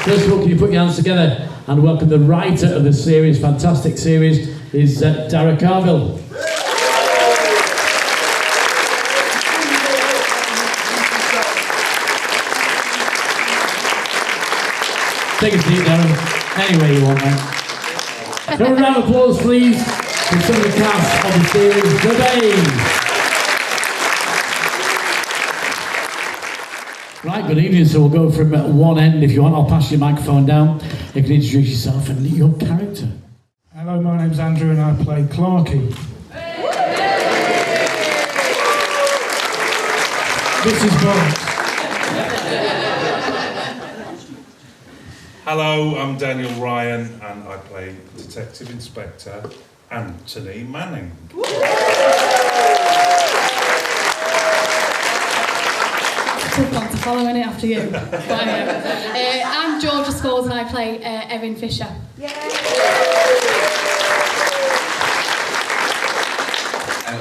First of all, can you put your hands together and welcome the writer of the series, fantastic series, is Daragh Carville. Take a seat, Darren. Anywhere you want, mate. Can we have a round of applause, please, for some of the cast of the series, The Bay. Right, good evening. So we'll go from one end if you want. I'll pass your microphone down. You can introduce yourself and your character. Hello, my name's Andrew and I play Clarkie. This is Bob. Hello, I'm Daniel Ryan and I play Detective Inspector Anthony Manning. Tough one to follow, innit, after you. But anyway, I'm Georgia Scholes and I play Erin Fischer.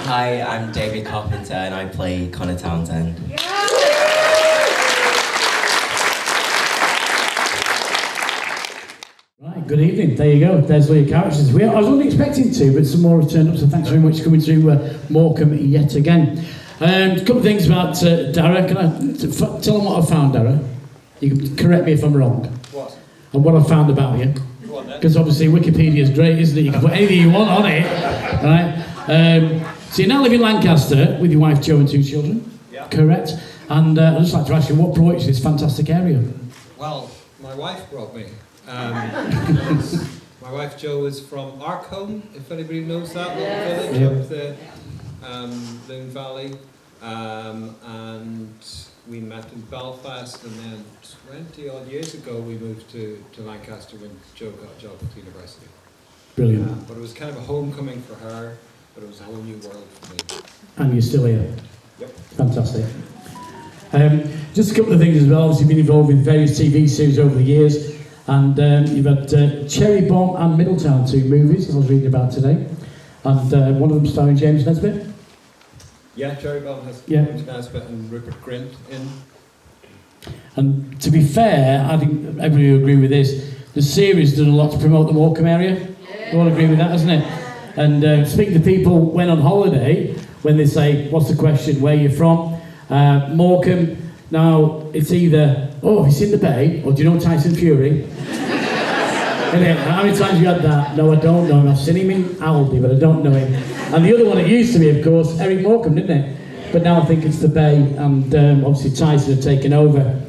Hi, I'm David Carpenter and I play Conor Townsend. Right, good evening. There you go. There's all your characters. I was only expecting two, but some more have turned up, so thanks very much for coming to Morecambe yet again. A couple of things about Daragh. Can I tell them what I found, Daragh? You can correct me if I'm wrong. What? And what I found about you. Because obviously Wikipedia is great, isn't it? You can put anything you want on it. Right? So you now live in Lancaster with your wife Jo and two children. Yeah. Correct. And I'd just like to ask you, what brought you to this fantastic area? Well, my wife brought me. My wife Jo is from Arkholme, if anybody knows that little village up the Loon Valley, and we met in Belfast, and then 20 odd years ago we moved to Lancaster when Jo got a job at university. Brilliant. But it was kind of a homecoming for her, but it was a whole new world for me. And you're still here. Yep. Fantastic. Just a couple of things as well. Obviously, you've been involved with various TV series over the years, and you've had Cherry Bomb and Middletown, two movies, as I was reading about today, and one of them starring James Nesbitt. Yeah, Cherry Bomb has James Nesbitt and Rupert Grint in. And to be fair, I think everybody will agree with this, the series did a lot to promote the Morecambe area. You all agree with that, hasn't it? And speaking to people when on holiday, when they say, what's the question, where you're from? Morecambe, now it's either, oh, have you seen the Bay? Or do you know Tyson Fury? How many times have you had that? No, I don't know him. I've seen him in Aldi, but I don't know him. And the other one, it used to be, of course, Eric Morecambe, didn't it? But now I think it's the Bay, and obviously Tyson have taken over.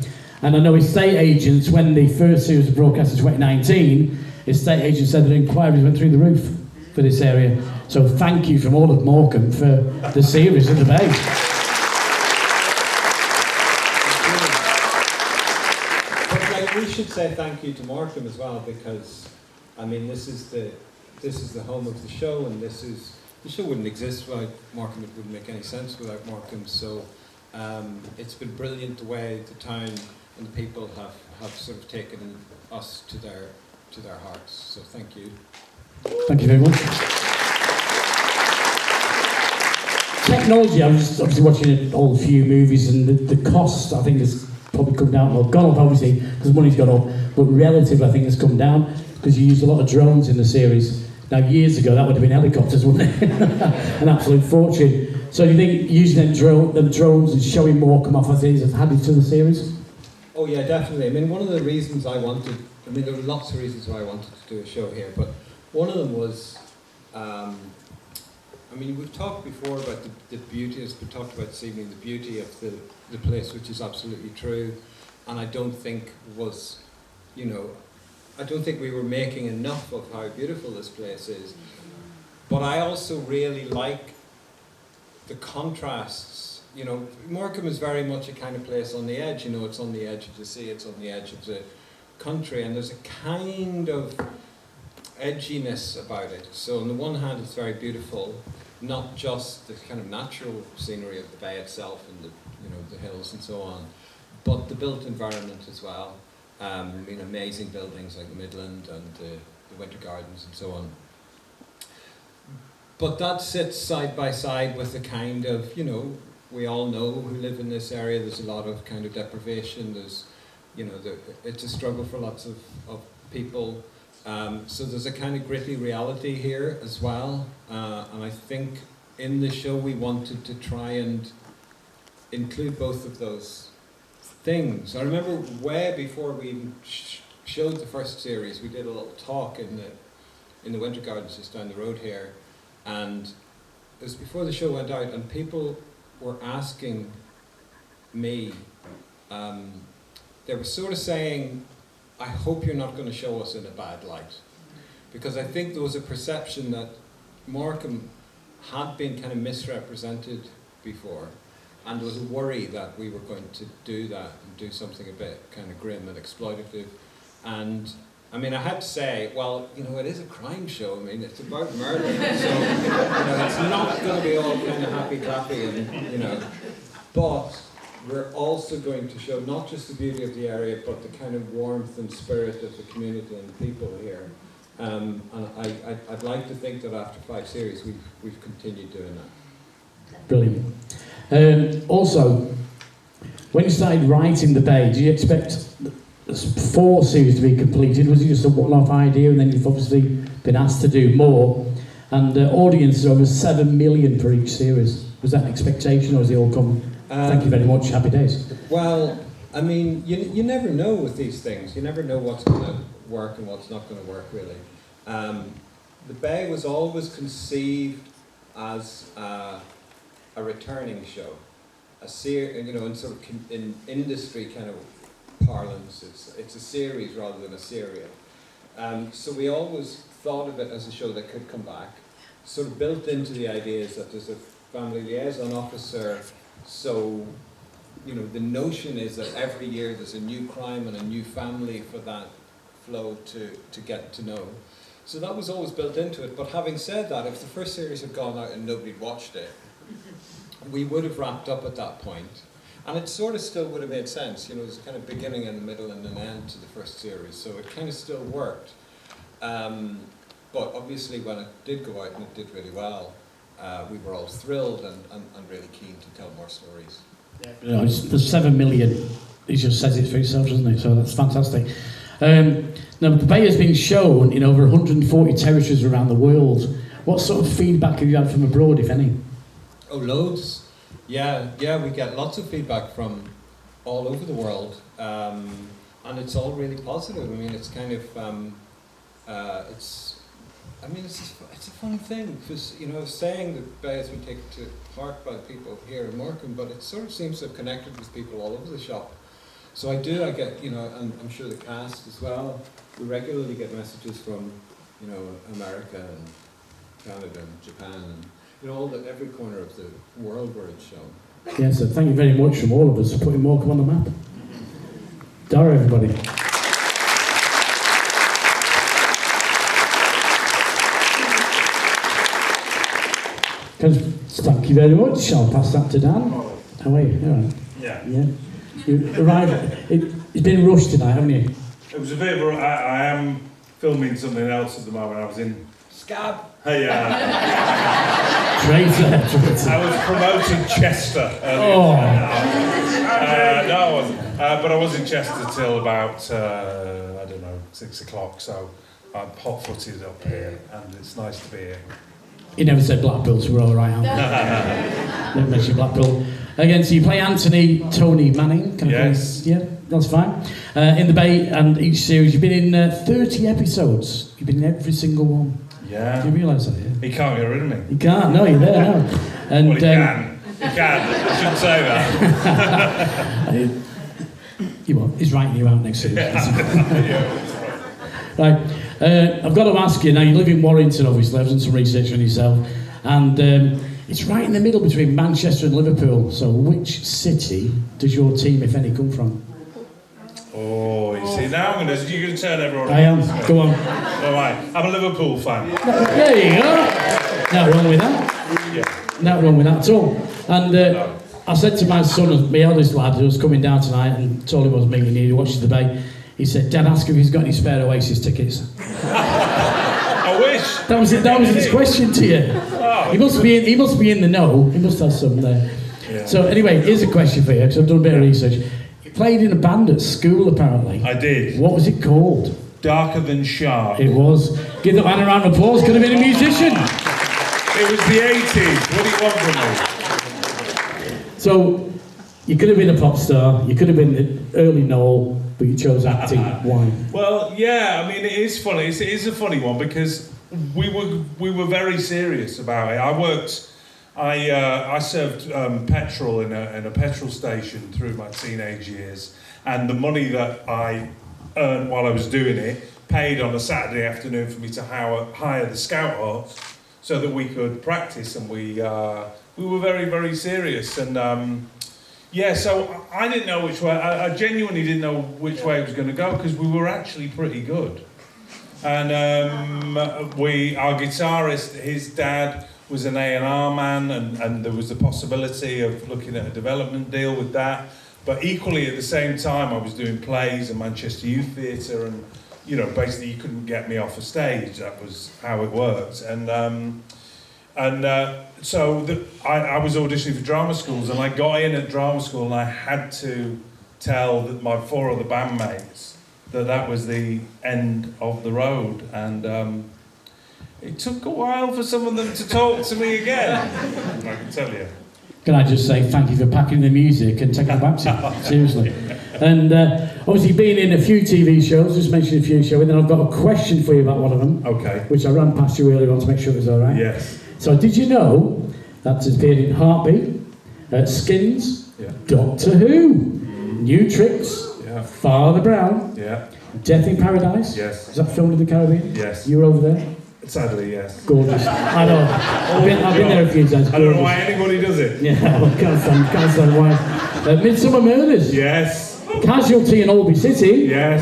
And I know estate agents, when the first series was broadcast in 2019, estate agents said that inquiries went through the roof for this area. So thank you from all of Morecambe for the series of the Bay. We should say thank you to Morecambe as well, because I mean this is the home of the show, and the show wouldn't exist without Morecambe. It wouldn't make any sense without Morecambe. So it's been brilliant the way the town and the people have sort of taken us to their hearts. So thank you. Thank you very much. Technology, I was just obviously watching an old few movies, and the cost I think has probably come down, well, gone up obviously because money's gone up, but relative I think has come down because you used a lot of drones in the series. Now years ago that would have been helicopters, wouldn't it? An absolute fortune. So do you think using them drones and showing more come off as things has added to the series? Oh yeah, definitely. I mean, one of the reasons there were lots of reasons why I wanted to do a show here, but one of them was, I mean, we've talked before about the beauty, as we talked about this evening, the beauty of the place, which is absolutely true, and I don't think I don't think we were making enough of how beautiful this place is. But I also really like the contrasts. You know, Morecambe is very much a kind of place on the edge. You know, it's on the edge of the sea, it's on the edge of the country, and there's a kind of edginess about it. So on the one hand, it's very beautiful, not just the kind of natural scenery of the bay itself and the hills and so on, but the built environment as well. Amazing buildings like the Midland and the Winter Gardens and so on. But that sits side by side with the kind of, we all know who live in this area, there's a lot of kind of deprivation, there's it's a struggle for lots of people. So there's a kind of gritty reality here as well. And I think in the show we wanted to try and include both of those things. I remember way before we even showed the first series, we did a little talk in the Winter Gardens just down the road here, and it was before the show went out, and people were asking me, they were sort of saying, I hope you're not going to show us in a bad light, because I think there was a perception that Morecambe had been kind of misrepresented before, and there was a worry that we were going to do that and do something a bit kind of grim and exploitative. And I mean, I had to say, well, it is a crime show. I mean, it's about murder, so it's not going to be all kind of happy clappy, and but we're also going to show not just the beauty of the area, but the kind of warmth and spirit of the community and the people here. And I'd like to think that after 5 series, we've continued doing that. Brilliant. Also, when you started writing The Bay, did you expect 4 series to be completed? Was it just a one-off idea, and then you've obviously been asked to do more? And audiences over 7 million for each series. Was that an expectation, or has it all come? Thank you very much. Happy days. Well, I mean, you never know with these things. You never know what's going to work and what's not going to work, really. The Bay was always conceived as a returning show, in sort of in industry kind of parlance. It's a series rather than a serial. So we always thought of it as a show that could come back. Sort of built into the ideas that there's a family liaison officer. So, the notion is that every year there's a new crime and a new family for that flow to get to know. So that was always built into it. But having said that, if the first series had gone out and nobody'd watched it, we would have wrapped up at that point. And it sort of still would have made sense. There's a kind of beginning and a middle and an end to the first series. So it kind of still worked. But obviously when it did go out and it did really well, we were all thrilled and really keen to tell more stories. Yeah. The 7 million, it just says it for itself, doesn't it? So that's fantastic. Now, The Bay has been shown in over 140 territories around the world. What sort of feedback have you had from abroad, if any? Oh, loads. Yeah, we get lots of feedback from all over the world, and it's all really positive. I mean, it's kind of, it's a fun thing, because, saying that Bay has been taken to heart by people here in Morecambe, but it sort of seems to have connected with people all over the shop. So I get, and I'm sure the cast as well, we regularly get messages from, America and Canada and Japan and, every corner of the world where it's shown. Yeah, so thank you very much from all of us for putting Morecambe on the map. Daragh, everybody. Thank you very much. I'll pass that to Dan. How are you? All right. Yeah. You arrived. It's been rushed tonight, haven't you? It was a bit of I am filming something else at the moment. I was in Scab. Hey, Traitor. I was promoting Chester earlier. Oh. No, I wasn't. But I was in Chester till about, 6 o'clock, so I'm hot-footed up here, and it's nice to be here. He never said Blackpool, so we're all right, Never mentioned Blackpool. Again, so you play Anthony Tony Manning. Yes. Yeah, that's fine. In The Bay and each series, you've been in 30 episodes. You've been in every single one. Yeah. Do you realise that, yeah? He can't get rid of me. You can't, no, you're there, no. And, well, he can. He can. I shouldn't say that. You won't. He's writing you out next week. Yeah. Right. I've got to ask you, now you live in Warrington, obviously. I've done some research on yourself. And it's right in the middle between Manchester and Liverpool. So which city does your team, if any, come from? Oh, you see, now you're going to turn everyone I am. Go on. All right. I'm a Liverpool fan. There you go. Not wrong with that. Yeah. Not wrong with that at all. And I said to my son, my eldest lad, who was coming down tonight, and told him I was meeting you, he watches The Bay. He said, Dad, ask him if he's got any spare Oasis tickets. I wish. That was it. That was his question to you. Oh, He must be in the know. He must have some there. Yeah. So anyway, here's a question for you, because I've done a bit of research. You played in a band at school, apparently. I did. What was it called? Darker Than Sharp. It was. Give that man a round of applause. Could have been a musician. It was the 80s. What do you want from me? So, you could have been a pop star. You could have been the early Noel, but you chose acting. Why? Well, yeah. I mean, it is funny. It is a funny one because we were very serious about it. I served petrol in a petrol station through my teenage years, and the money that I earned while I was doing it paid on a Saturday afternoon for me to hire the scout horse so that we could practice, and we were very, very serious. And so I didn't know which way. I genuinely didn't know which way it was going to go because we were actually pretty good. And our guitarist, his dad was an A&R man, and there was the possibility of looking at a development deal with that. But equally, at the same time, I was doing plays and Manchester Youth Theatre, and basically, you couldn't get me off a stage. That was how it worked. So I was auditioning for drama schools, and I got in at drama school, and I had to tell my 4 other bandmates that was the end of the road, and it took a while for some of them to talk to me again. I can tell you. Can I just say thank you for packing the music and taking it back to you, seriously. And obviously been in a few TV shows, just mentioned a few shows, and then I've got a question for you about one of them. Okay. Which I ran past you earlier on to make sure it was all right. Yes. So did you know that it's appeared in Heartbeat, Skins, Doctor Who, New Tricks, Father Brown, Death in Paradise? Yes. Is that filmed in the Caribbean? Yes. You were over there? Sadly, yes. Gorgeous. I know. I've been there a few times. I don't know why anybody does it. Yeah, well, can't stand why. Midsummer Murders. Yes. Casualty in Albany City. Yes.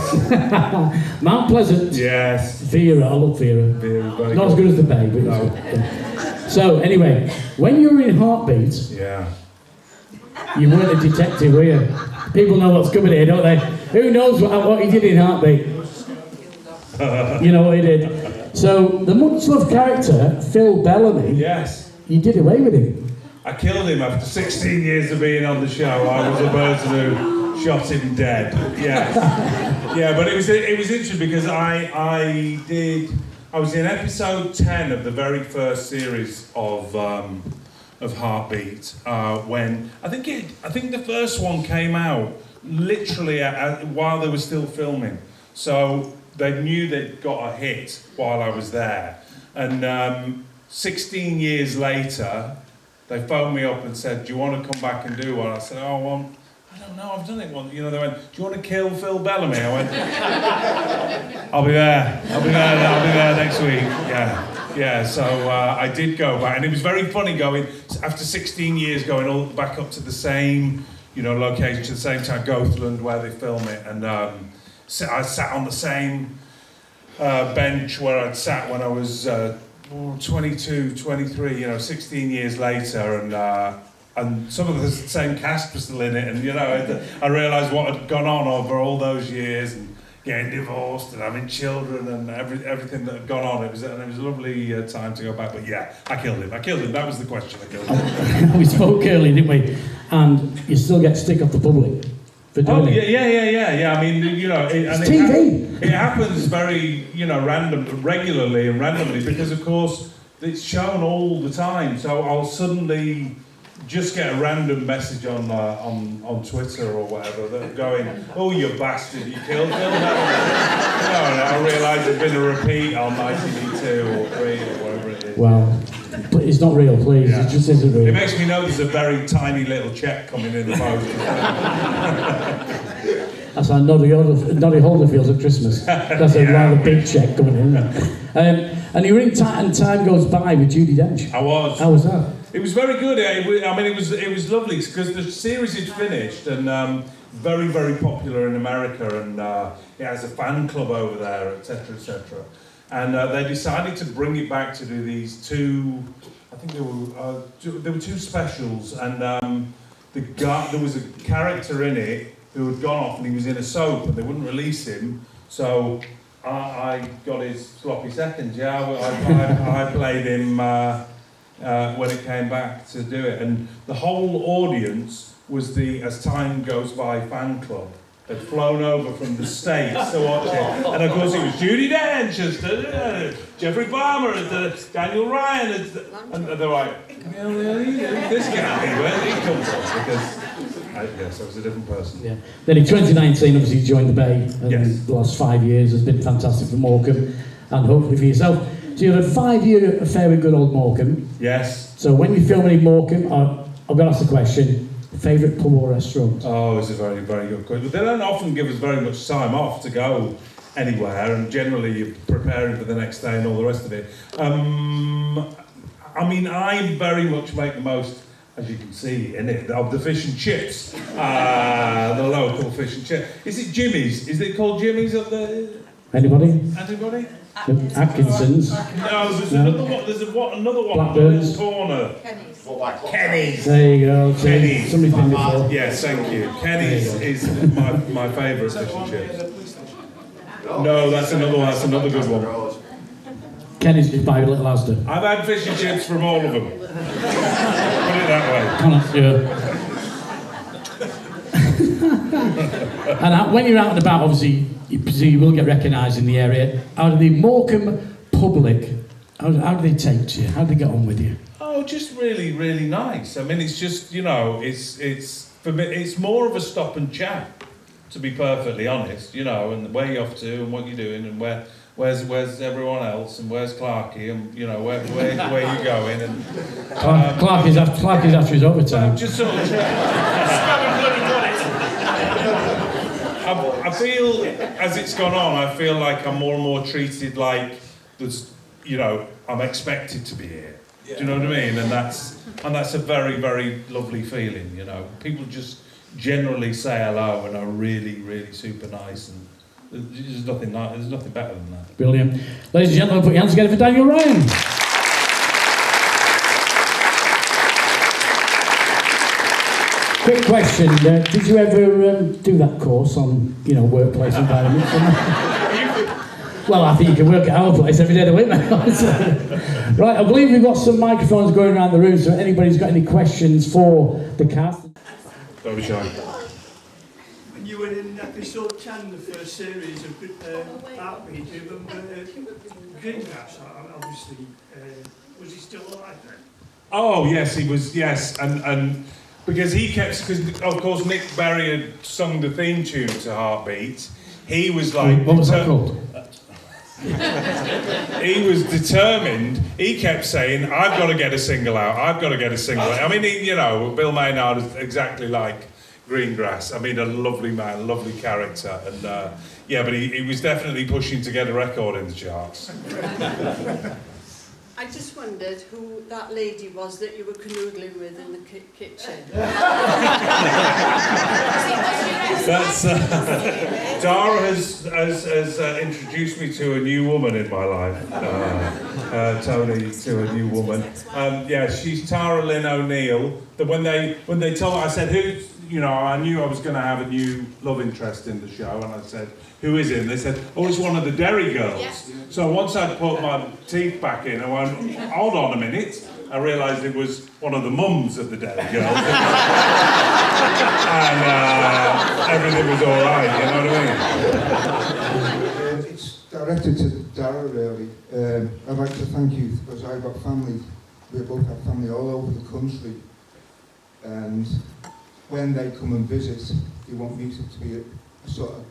Mount Pleasant. Yes. Vera, I love Vera. Not as good as the Bay, but it's good. So, anyway, when you were in Heartbeat, you weren't a detective, were you? People know what's coming here, don't they? Who knows what he did in Heartbeat? You know what he did. So, the much-loved character, Phil Bellamy, you did away with him. I killed him after 16 years of being on the show. I was the person who shot him dead. Yes. But it was interesting because I was in episode 10 of the very first series of Heartbeat when I think the first one came out literally while they were still filming. So they knew they'd got a hit while I was there. And 16 years later, they phoned me up and said, do you want to come back and do one? I said, oh, well, I don't know, I've done it once. They went, do you want to kill Phil Bellamy? I went, I'll be there next week. So I did go back. And it was very funny going, after 16 years, going all back up to the same, location, to the same time, Gothland, where they film it. And I sat on the same bench where I'd sat when I was 22, 23, 16 years later, and some of the same cast was still in it, and I realised what had gone on over all those years, and getting divorced and having children and everything that had gone on. It was a lovely time to go back. But I killed him. That was the question. I killed him. We spoke earlier, didn't we? And you still get stick off the public. Oh yeah. I mean, it's TV. It happens very, regularly and randomly because, of course, it's shown all the time. So I'll suddenly just get a random message on Twitter or whatever that going, "Oh, you bastard, you killed Phil." And I realise there's been a repeat on ITV2 or 3 or whatever it is. Well, it's not real, please. It just isn't real. It makes me know there's a very tiny little cheque coming in the post. That's our Noddy Holderfield at Christmas. That's a rather big cheque coming in. And you were in and Time Goes By with Judi Dench. I was. How was that? It was very good. It was lovely because the series had finished and very, very popular in America, and it has a fan club over there, etc., etc. And they decided to bring it back to do these two. I think there were 2 specials, and there was a character in it who had gone off and he was in a soap, and they wouldn't release him, so I got his sloppy seconds. I played him when it came back to do it, and the whole audience was the As Time Goes By fan club. Had flown over from the States to watch it. And of course it was Judi Dench, Jeffrey Palmer, Daniel Ryan, and they're like, this guy, where did he come from? Because, yes, I was a different person. Yeah. Then in 2019, obviously, you joined the Bay, and Yes. the last 5 years has been fantastic for Morecambe, and hopefully for yourself. So you had a 5-year affair with good old Morecambe. Yes. So when you're filming in Morecambe, I've got to ask the question, favourite pub or restaurant? Oh, it's a very, very good question. But they don't often give us very much time off to go anywhere, and generally you're preparing for the next day and all the rest of it. I mean, I very much make the most, as you can see in it, of the fish and chips. The local fish and chips. Is it Jimmy's? Is it called Jimmy's at the... Anybody? Anybody? Atkinson's. No, there's No. another one. There's another one. Blackburn's. In the corner. Kenny's. There you go. See, Kenny's. somebody's been before. Yes, thank you. Kenny's is my favourite fish and chips. No, that's another one. That's another good one. Kenny's is by Little Asda. I've had fish and chips from all of them. Put it that way. Connor, yeah. And when you're out and about, obviously, you will get recognised in the area. Out of the Morecambe public, how do they take to you? How do they get on with you? Oh, just really, really nice. I mean, it's just, you know, it's for me, it's more of a stop and chat, to be perfectly honest, you know, and where you're off to and what you're doing and where's everyone else and where's Clarkie and, you know, where you going and... Clarkie's after his overtime. Just sort of... I feel, as it's gone on, I feel like I'm more and more treated like there's, you know, I'm expected to be here. Do you know what I mean? And that's a very, very lovely feeling, you know. People just generally say hello and are really, really super nice, and there's nothing better than that. Brilliant. Ladies and gentlemen, put your hands together for Daniel Ryan. Quick question, did you ever do that course on, you know, workplace environment? Well, I think you can work at our place every day of the week, mate. Right, I believe we've got some microphones going around the room, so anybody's got any questions for the cast? Don't be shy. When you were in episode 10, the first series of Heartbeat, do you remember Greengrass, obviously, was he still alive then? Oh, yes, he was, yes, and because he kept, because of course Nick Berry had sung the theme tune to Heartbeat, he was like... What was that called? He was determined. He kept saying, I've got to get a single out, I've got to get a single out. I mean, you know, Bill Maynard is exactly like Greengrass. I mean, a lovely man, lovely character. And yeah, but he was definitely pushing to get a record in the charts. I just wondered who that lady was that you were canoodling with in the kitchen. That's Dara has introduced me to a new woman in my life. Tony to a new woman. Yeah, she's Tara Lynn O'Neill. That when they told me, I said, who? You know, I knew I was going to have a new love interest in the show, and I said, who is it? And they said, oh, it's one of the Derry girls. Yes. So once I'd put my teeth back in, I went, hold on a minute. I realised it was one of the mums of the Derry girls. And everything was all right, you know what I mean? It's directed to Dara, really. I'd like to thank you, because I've got family, we both have family all over the country, and when they come and visit, they want me to be a sort of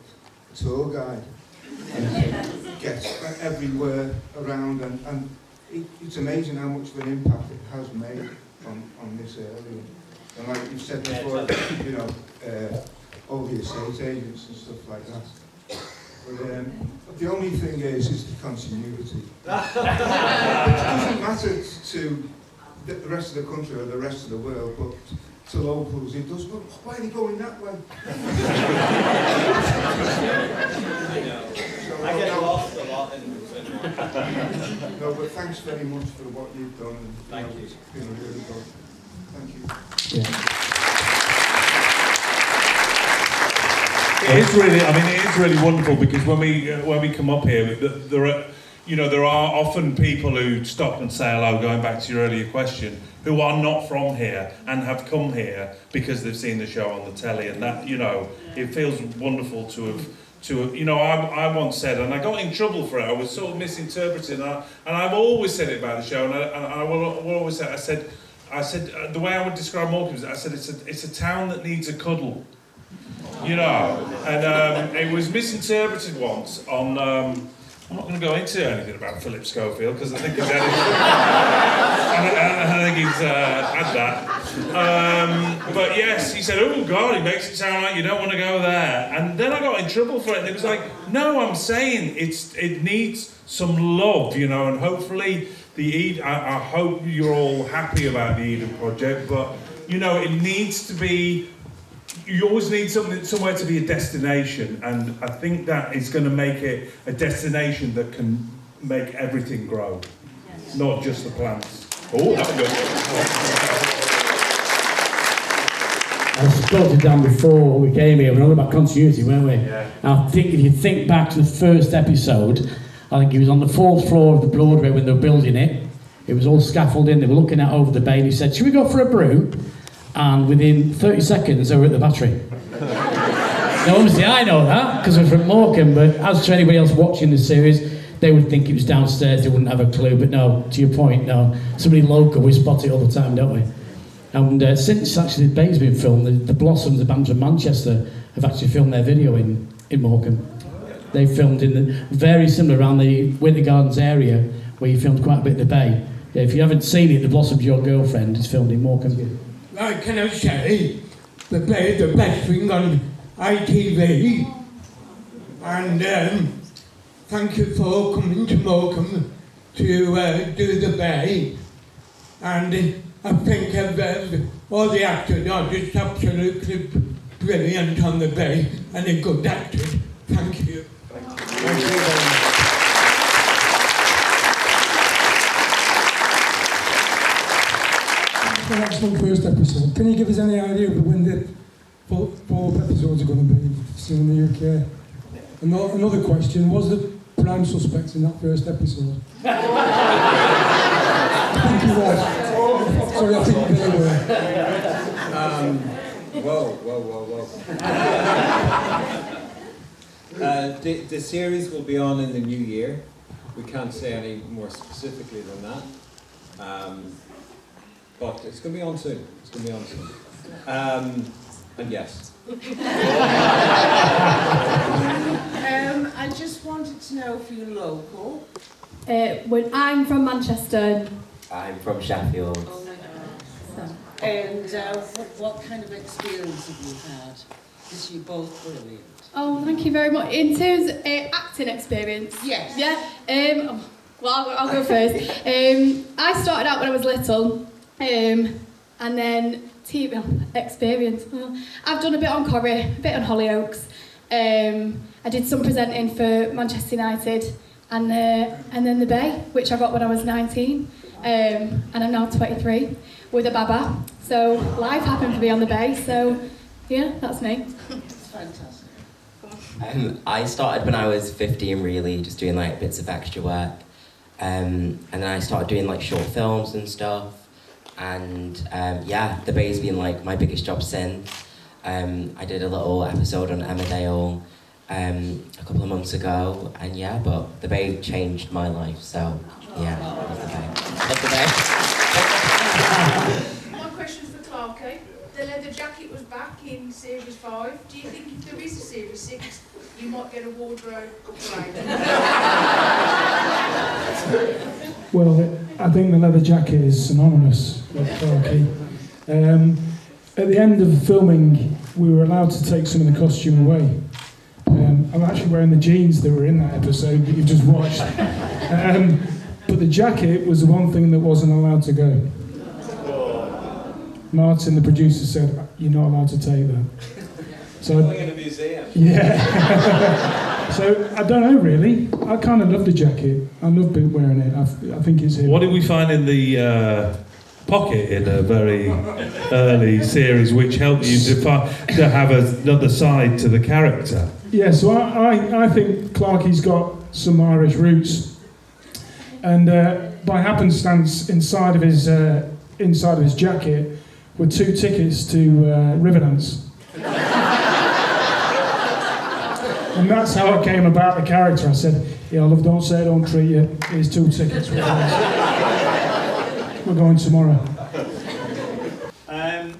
tour guide and get everywhere around, and it's amazing how much of an impact it has made on this area. And like you said before, you know, all the estate agents and stuff like that. But the only thing is the continuity. It doesn't matter to the rest of the country or the rest of the world, but to locals, it does go, why are they going that way? So, I get lost a lot in no, but thanks very much for what you've done. And, Thank you. It's been really good. Thank you. Yeah. It is really, I mean, it is really wonderful, because when we come up here, there are, you know, there are often people who stop and say hello, going back to your earlier question, who are not from here and have come here because they've seen the show on the telly, and that, you know, it feels wonderful to have, you know, I once said, and I got in trouble for it, I was sort of misinterpreting, and I've always said it about the show, and I will always say, I said the way I would describe Morecambe is, I said it's a town that needs a cuddle, you know, and it was misinterpreted once on, I'm not going to go into anything about Philip Schofield because I think he's had that. But yes, he said, oh God, he makes it sound like you don't want to go there. And then I got in trouble for it. And it was like, no, I'm saying it needs some love, you know, and hopefully I hope you're all happy about the Eden Project, but, you know, it needs to be, you always need somewhere to be a destination, and I think that is going to make it a destination that can make everything grow, not just the plants. Oh, that was good. I spoke to Dan before we came here. We were all about continuity, weren't we? Yeah. I think if you think back to the first episode, I think he was on the 4th floor of the Broadway when they were building it. It was all scaffolding. They were looking out over the bay, and he said, "Should we go for a brew?" And within 30 seconds, they were at the Battery. Now, obviously, I know that, because I'm from Morecambe, but as to anybody else watching the series, they would think it was downstairs, they wouldn't have a clue. But no, to your point, no. Somebody local, we spot it all the time, don't we? And since actually the bay's been filmed, the Blossoms, the band from Manchester, have actually filmed their video in Morecambe. They filmed in very similar around the Winter Gardens area, where you filmed quite a bit of the bay. Yeah, if you haven't seen it, The Blossoms, Your Girlfriend is filmed in Morecambe. Like, can I say, the bay, the best thing on ITV, and thank you for coming to Morecambe to do the bay, and I think all the actors are just absolutely brilliant on the bay, and a good actor. Thank you. Thank you very much. An excellent first episode. Can you give us any idea of when the fourth episodes are going to be seen in the UK? Another question, was the prime suspect in that first episode? I think he was. Sorry, I think they were. Whoa. The series will be on in the new year. We can't say any more specifically than that. But it's going to be on soon. And yes. I just wanted to know if you're local. When I'm from Manchester. I'm from Sheffield. Oh my God. And what kind of experience have you had? Because you're both brilliant. Oh, thank you very much. In terms of acting experience? Yes. Yeah. Well, I'll go first. I started out when I was little. And then TV experience. I've done a bit on Corrie, a bit on Hollyoaks. I did some presenting for Manchester United, and then the Bay, which I got when I was 19, and I'm now 23 with a baba. So life happened for me on the Bay. So yeah, that's me. It's fantastic. I started when I was 15, really, just doing like bits of extra work, and then I started doing like short films and stuff. And yeah, the Bay's been like my biggest job since. I did a little episode on Emmerdale a couple of months ago, and yeah, but the Bay changed my life, so yeah, love the Bay. My question's for Clarkie. The leather jacket was back in Series 5. Do you think if there is a Series 6, you might get a wardrobe upgrade? Well, I think the leather jacket is synonymous with Clarkie. At the end of filming, we were allowed to take some of the costume away. I'm actually wearing the jeans that were in that episode that you just watched. But the jacket was the one thing that wasn't allowed to go. Martin, the producer, said, "You're not allowed to take that." So, in a museum. Yeah. So I don't know really. I kind of love the jacket. I love wearing it. I think it's him. What did we find in the pocket in a very early series, which helped you to have another side to the character? Yeah. So I think Clarkie's got some Irish roots. And by happenstance, inside of his jacket were 2 tickets to Riverdance. And that's how I came about the character. I said, yeah, love, don't say I don't treat you. Here's 2 tickets. We're going tomorrow.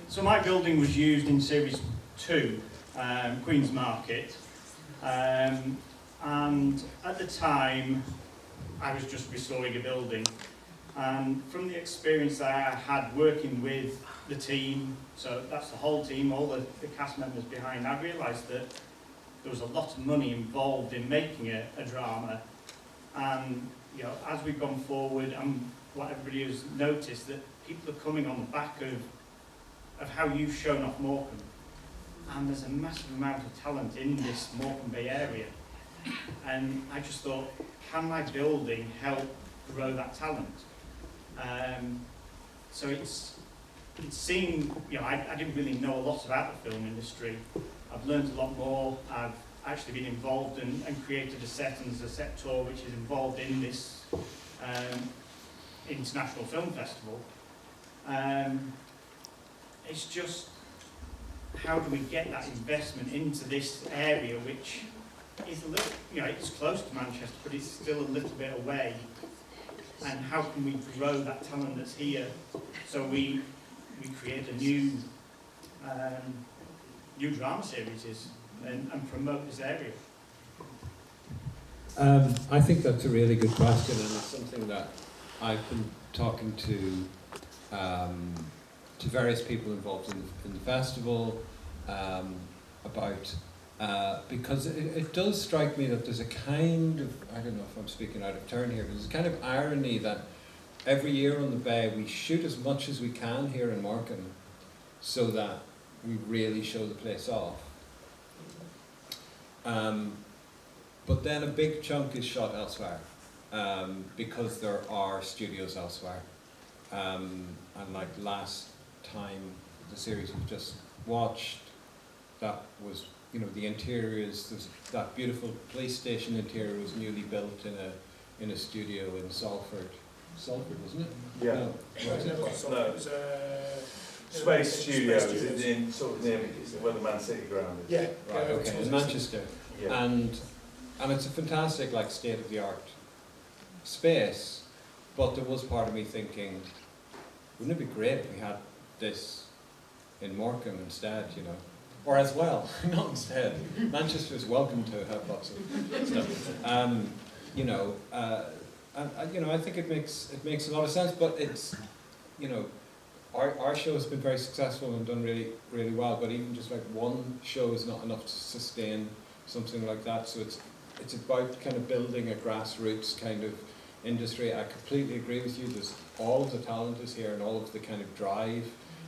So my building was used in Series 2, Queen's Market. And at the time, I was just restoring a building. And from the experience that I had working with the team, so that's the whole team, all the cast members behind, I realised that there was a lot of money involved in making a drama. And you know, as we've gone forward, and what everybody has noticed, that people are coming on the back of how you've shown off Morecambe. And there's a massive amount of talent in this Morecambe Bay area. And I just thought, can my building help grow that talent? So it's seeing, you know, I didn't really know a lot about the film industry. I've learned a lot more. I've actually been involved and created a set, and there's a set tour which is involved in this International Film Festival. It's just, how do we get that investment into this area, which is a little, you know, it's close to Manchester, but it's still a little bit away. And how can we grow that talent that's here? So we create a new drama series and promote this area. I think that's a really good question, and it's something that I've been talking to various people involved in the festival about, because it does strike me that there's a kind of, I don't know if I'm speaking out of turn here, but there's a kind of irony that every year on the Bay we shoot as much as we can here in Morecambe so that we really show the place off. But then a big chunk is shot elsewhere because there are studios elsewhere. And like last time, the series we've just watched, that was, you know, the interiors, that beautiful police station interior was newly built in a studio in Salford. Salford, wasn't it? Yeah. No. No. Space Studios in sort of near where the Man City ground is. Yeah. Right, okay, in Manchester. Yeah. And it's a fantastic, like, state-of-the-art space, but there was part of me thinking, wouldn't it be great if we had this in Morecambe instead, you know? Or as well, not instead. Manchester is welcome to have lots of stuff. You know, you know, I think it makes a lot of sense, but it's, you know, our show has been very successful and done really, really well, but even just like one show is not enough to sustain something like that. So it's about kind of building a grassroots kind of industry. I completely agree with you. There's all of the talent is here, and all of the kind of drive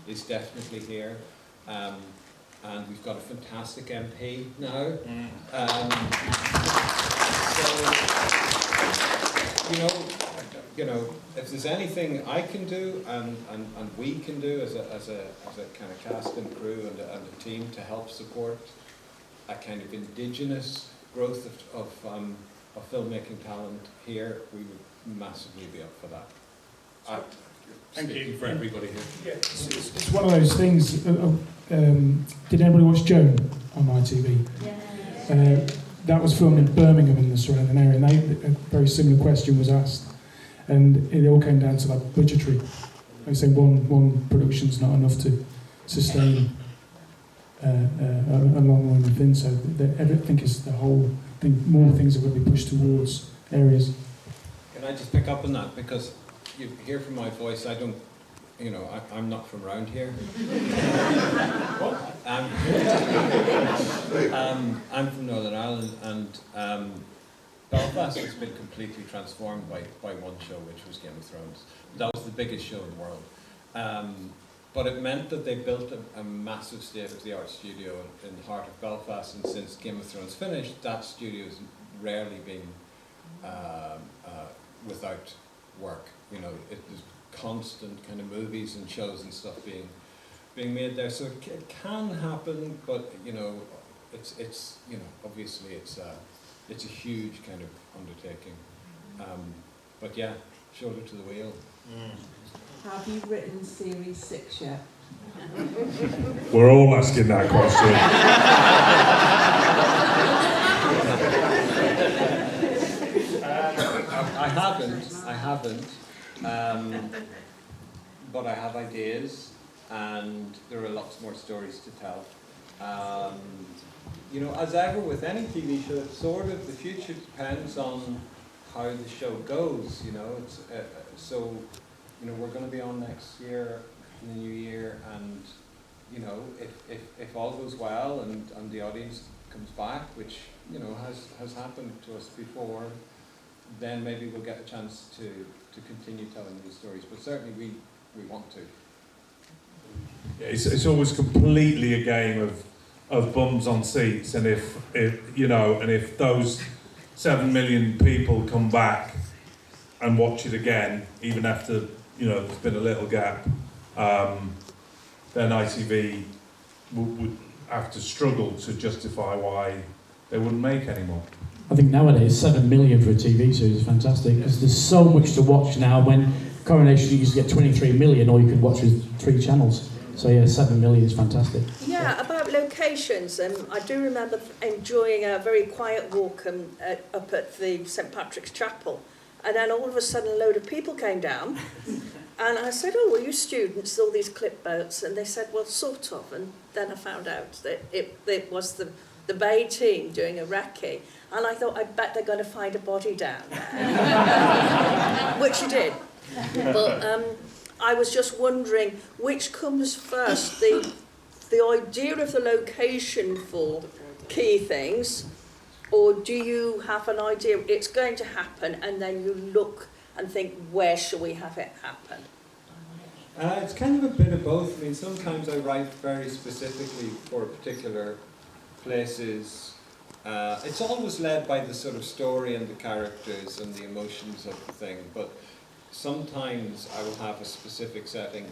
is definitely here. And we've got a fantastic MP now. So, you know, if there's anything I can do and we can do as a kind of cast and crew and a team to help support a kind of indigenous growth of filmmaking talent here, we would massively be up for that. Thank you for everybody here. Yeah, it's one of those things. Did anybody watch Joan on ITV? Yeah. That was filmed in Birmingham in the surrounding area, and a very similar question was asked, and it all came down to like budgetary. Like I say, one production's not enough to sustain a long run of thing. So everything is the whole thing. More things are going to be pushed towards areas. Can I just pick up on that, because you hear from my voice, I don't, you know, I'm not from around here. I'm from Northern Ireland, and Belfast has been completely transformed by one show, which was Game of Thrones. That was the biggest show in the world. But it meant that they built a massive state-of-the-art studio in the heart of Belfast, and since Game of Thrones finished, that studio has rarely been without work. You know, there's constant kind of movies and shows and stuff being made there. So it can happen, but you know, it's you know, obviously it's a huge kind of undertaking. But yeah, shoulder to the wheel. Have you written series 6 yet? We're all asking that question. I haven't. But I have ideas, and there are lots more stories to tell. You know, as ever with any TV show, it's sort of the future depends on how the show goes. You know, it's so. You know, we're going to be on next year in the new year, and you know, if all goes well and the audience comes back, which you know has happened to us before, then maybe we'll get a chance to continue telling these stories. But certainly we want to. It's always completely a game of bums on seats, and if you know, and if those 7 million people come back and watch it again, even after you know there's been a little gap, then ITV would have to struggle to justify why they wouldn't make any more. I think nowadays 7 million for a TV series is fantastic because there's so much to watch now. When Coronation used to get 23 million, all you could watch was 3 channels. So yeah, 7 million is fantastic. Yeah, about locations, I do remember enjoying a very quiet walk up at the St Patrick's Chapel, and then all of a sudden a load of people came down, and I said, "Oh, were you students, all these clip boats?" And they said, "Well, sort of," and then I found out that it was the Bay team doing a recce, and I thought, I bet they're going to find a body down there, which you did. But I was just wondering, which comes first, the idea of the location for key things, or do you have an idea it's going to happen and then you look and think, where shall we have it happen? It's kind of a bit of both. I mean, sometimes I write very specifically for particular places. It's always led by the sort of story and the characters and the emotions of the thing, but sometimes I will have a specific setting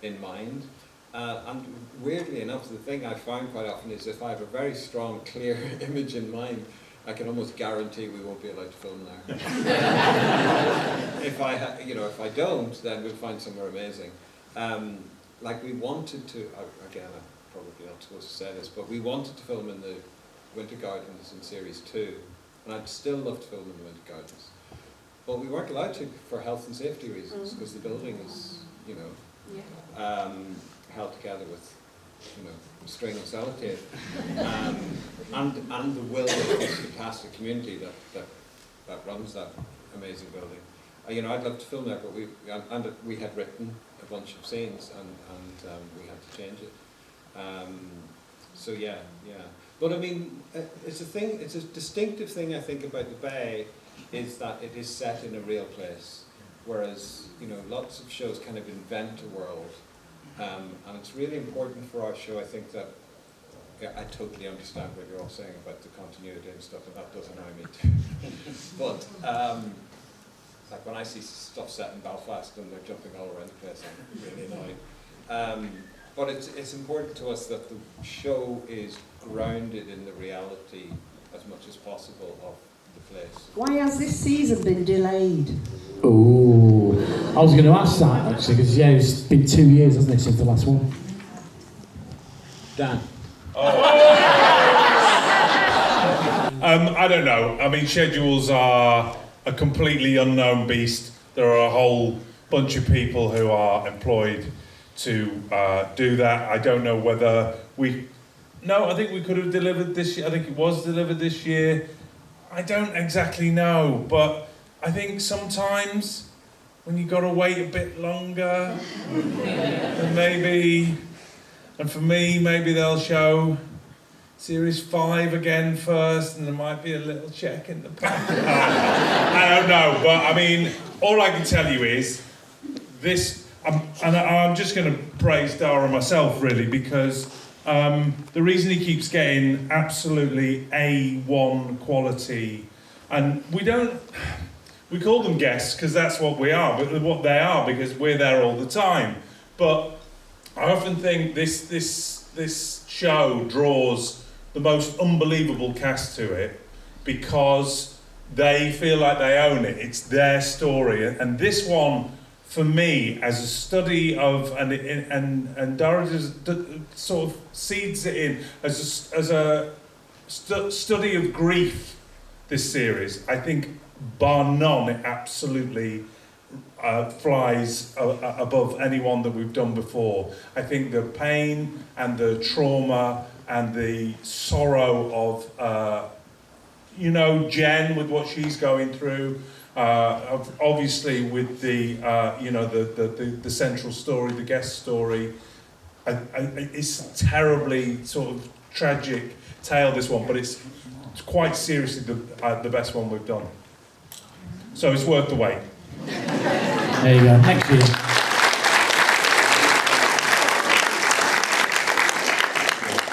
in mind. And weirdly enough, the thing I find quite often is if I have a very strong, clear image in mind, I can almost guarantee we won't be allowed to film there. If I don't, then we'll find somewhere amazing. Like we wanted to, again, I'm probably not supposed to say this, but we wanted to film in the Winter Gardens in Series 2, and I'd still love to film in the Winter Gardens. But we weren't allowed to for health and safety reasons, because the building is, held together with, string and sellotape, and the will of this fantastic community that runs that amazing building. I'd love to film there, but we had written a bunch of scenes, and we had to change it. So yeah. But I mean, it's a distinctive thing I think about the Bay, is that it is set in a real place, whereas lots of shows kind of invent a world, and it's really important for our show. I think that I totally understand what you're all saying about the continuity and stuff, and that does annoy me too. But like when I see stuff set in Belfast and they're jumping all around the place, I'm really annoyed. But it's important to us that the show is grounded in the reality as much as possible of the place. Why has this season been delayed? Oh, I was going to ask that actually, because it's been 2 years, hasn't it, since the last one? Dan. I don't know. I mean, schedules are a completely unknown beast. There are a whole bunch of people who are employed to do that. I don't know whether I think we could have delivered this year. I think it was delivered this year. I don't exactly know, but I think sometimes when you've got to wait a bit longer, and for me, maybe they'll show Series 5 again first, and there might be a little check in the back. I don't know, but I mean, all I can tell you is this, and I'm just going to praise Daragh myself, really, because the reason he keeps getting absolutely A1 quality, and we call them guests because that's what we are, but what they are because we're there all the time. But I often think this show draws the most unbelievable cast to it because they feel like they own it. It's their story. And this one, for me, as a study of, and Daragh just sort of seeds it in as a study of grief, this series, I think, bar none, it absolutely flies above anyone that we've done before. I think the pain and the trauma and the sorrow of, you know, Jen with what she's going through, obviously with the, you know, the central story, the guest story. It's terribly sort of tragic tale, this one, but it's quite seriously the best one we've done. So it's worth the wait. There you go. Thank you.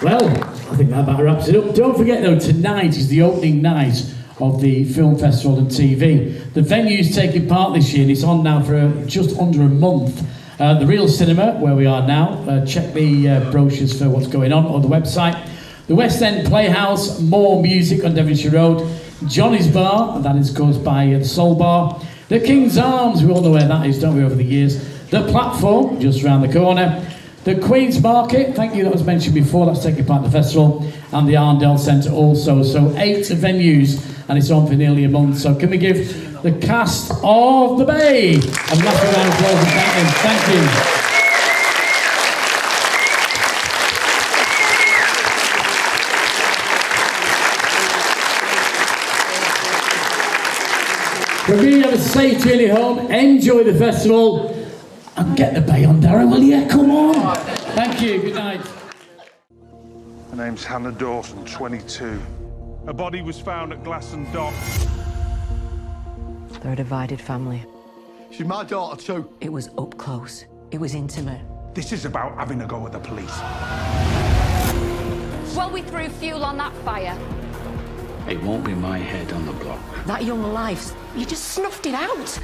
Well, I think that about wraps it up. Don't forget though, tonight is the opening night of the Film Festival and TV. The venue's taking part this year and it's on now for just under a month. The Reel Cinema, where we are now, check the brochures for what's going on the website. The West End Playhouse, More Music on Devonshire Road. Johnny's Bar, that is caused by the Soul Bar. The King's Arms, we all know where that is, don't we, over the years. The Platform, just round the corner. The Queen's Market, thank you, that was mentioned before, that's taking part in the festival. And the Arndale Centre also. So 8 venues, and it's on for nearly a month. So can we give the cast of The Bay a massive round of applause and thank them. Thank you. From me, have a safe journey home, enjoy the festival, and get the Bay on, Daragh, will you? Come on! Thank you, good night. My name's Hannah Dawson, 22. A body was found at Glasson Dock. They're a divided family. She's my daughter too. It was up close. It was intimate. This is about having a go at the police. Well, we threw fuel on that fire. It won't be my head on the block. That young life, you just snuffed it out.